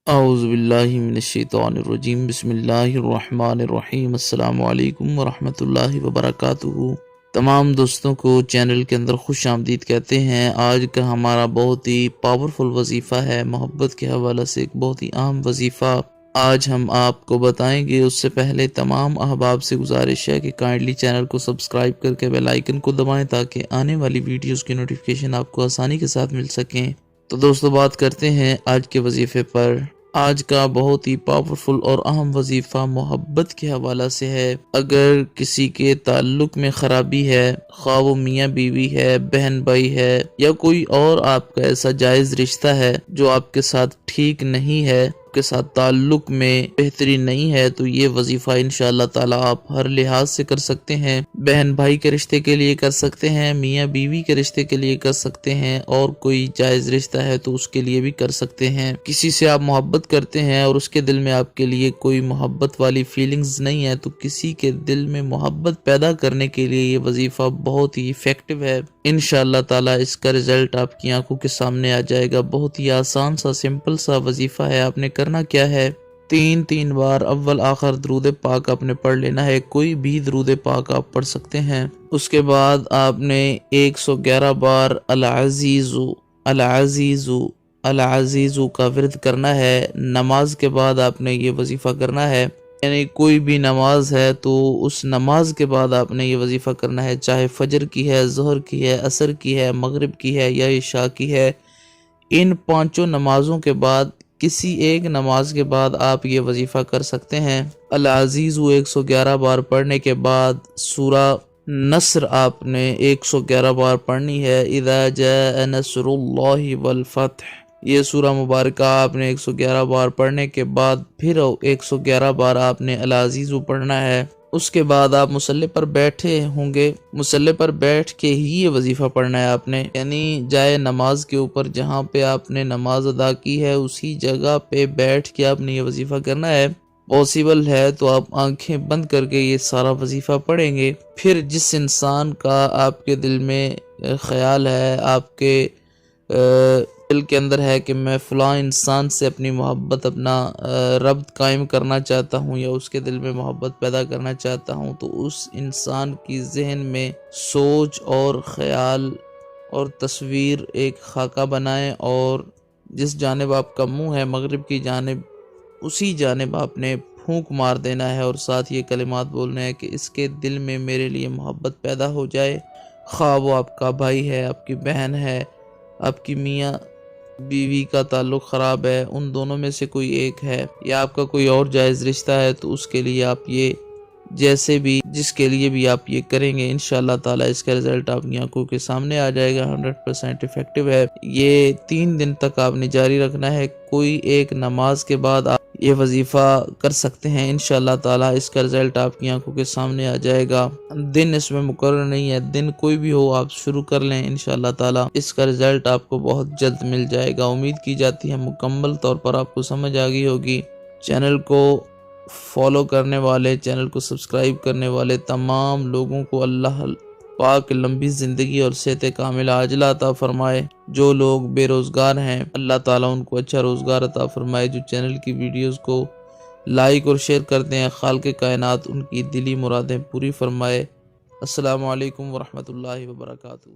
اعوذ باللہ من الشیطان الرجیم بسم اللہ الرحمن الرحیم السلام علیکم ورحمۃ اللہ وبرکاتہ۔ تمام دوستوں کو چینل کے اندر خوش آمدید کہتے ہیں۔ آج کا ہمارا بہت ہی پاورفل وظیفہ ہے، محبت کے حوالے سے ایک بہت ہی اہم وظیفہ آج ہم آپ کو بتائیں گے۔ اس سے پہلے تمام احباب سے گزارش ہے کہ کائنڈلی چینل کو سبسکرائب کر کے بیل آئیکن کو دبائیں تاکہ آنے والی ویڈیوز کی نوٹیفیکیشن آپ کو آسانی کے ساتھ مل سکیں۔ تو دوستو بات کرتے ہیں آج کے وظیفے پر۔ آج کا بہت ہی پاورفل اور اہم وظیفہ محبت کے حوالے سے ہے۔ اگر کسی کے تعلق میں خرابی ہے، خواہ وہ میاں بیوی ہے، بہن بھائی ہے، یا کوئی اور آپ کا ایسا جائز رشتہ ہے جو آپ کے ساتھ ٹھیک نہیں ہے، آپ کے ساتھ تعلق میں بہتری نہیں ہے، تو یہ وظیفہ انشاءاللہ تعالی آپ ہر لحاظ سے کر سکتے ہیں۔ بہن بھائی کے رشتے کے لیے کر سکتے ہیں، میاں بیوی کے رشتے کے لیے کر سکتے ہیں، اور کوئی جائز رشتہ ہے تو اس کے لیے بھی کر سکتے ہیں۔ کسی سے آپ محبت کرتے ہیں اور اس کے دل میں آپ کے لیے کوئی محبت والی فیلنگز نہیں ہے، تو کسی کے دل میں محبت پیدا کرنے کے لیے یہ وظیفہ بہت ہی ایفیکٹو ہے۔ انشاءاللہ تعالی اس کا رزلٹ آپ کی آنکھوں کے سامنے آ جائے گا۔ بہت ہی آسان سا سمپل سا وظیفہ ہے۔ آپ نے کرنا کیا ہے، تین بار اول آخر درود پاک آپ نے پڑھ لینا ہے۔ کوئی بھی درود پاک آپ پڑھ سکتے ہیں۔ اس کے بعد آپ نے 111 بار العزیزو العزیزو العزیزو کا ورد کرنا ہے۔ نماز کے بعد آپ نے یہ وظیفہ کرنا ہے، یعنی کوئی بھی نماز ہے تو اس نماز کے بعد آپ نے یہ وظیفہ کرنا ہے، چاہے فجر کی ہے، ظہر کی ہے، عصر کی ہے، مغرب کی ہے یا عشاء کی ہے۔ ان پانچوں نمازوں کے بعد کسی ایک نماز کے بعد آپ یہ وظیفہ کر سکتے ہیں۔ العزیزو 111 بار پڑھنے کے بعد سورہ نصر آپ نے 111 بار پڑھنی ہے۔ اذا جاء نصر اللہ والفتح، یہ سورہ مبارکہ آپ نے 111 بار پڑھنے کے بعد پھر 111 بار آپ نے العزیزو پڑھنا ہے۔ اس کے بعد آپ مصلی پر بیٹھے ہوں گے، مصلی پر بیٹھ کے ہی یہ وظیفہ پڑھنا ہے آپ نے، یعنی جائے نماز کے اوپر جہاں پہ آپ نے نماز ادا کی ہے اسی جگہ پہ بیٹھ کے آپ نے یہ وظیفہ کرنا ہے۔ پاسبل ہے تو آپ آنکھیں بند کر کے یہ سارا وظیفہ پڑھیں گے۔ پھر جس انسان کا آپ کے دل میں خیال ہے، آپ کے دل کے اندر ہے کہ میں فلاں انسان سے اپنی محبت، اپنا ربط قائم کرنا چاہتا ہوں یا اس کے دل میں محبت پیدا کرنا چاہتا ہوں، تو اس انسان کی ذہن میں سوچ اور خیال اور تصویر ایک خاکہ بنائیں، اور جس جانب آپ کا منہ ہے مغرب کی جانب، اسی جانب آپ نے پھونک مار دینا ہے اور ساتھ یہ کلمات بولنے ہیں کہ اس کے دل میں میرے لیے محبت پیدا ہو جائے، خواہ وہ آپ کا بھائی ہے، آپ کی بہن ہے، آپ کی میاں بیوی کا تعلق خراب ہے، ان دونوں میں سے کوئی ایک ہے، یا آپ کا کوئی اور جائز رشتہ ہے، تو اس کے لیے آپ یہ جیسے بھی جس کے لیے بھی آپ یہ کریں گے انشاءاللہ تعالی اس کا رزلٹ آپ کی آنکھوں کے سامنے آ جائے گا۔ 100% ایفیکٹو ہے۔ یہ 3 دن تک آپ نے جاری رکھنا ہے۔ کوئی ایک نماز کے بعد آپ یہ وظیفہ کر سکتے ہیں، انشاءاللہ تعالی اس کا رزلٹ آپ کی آنکھوں کے سامنے آ جائے گا۔ دن اس میں مقرر نہیں ہے، دن کوئی بھی ہو آپ شروع کر لیں، انشاءاللہ تعالی اس کا رزلٹ آپ کو بہت جلد مل جائے گا۔ امید کی جاتی ہے مکمل طور پر آپ کو سمجھ آ گئی ہوگی۔ چینل کو فالو کرنے والے، چینل کو سبسکرائب کرنے والے تمام لوگوں کو اللہ پاک لمبی زندگی اور صحت کاملہ عاجلہ عطا فرمائے۔ جو لوگ بے روزگار ہیں اللہ تعالیٰ ان کو اچھا روزگار عطا فرمائے۔ جو چینل کی ویڈیوز کو لائک اور شیئر کرتے ہیں خالق کائنات ان کی دلی مرادیں پوری فرمائے۔ السلام علیکم ورحمۃ اللہ وبرکاتہ۔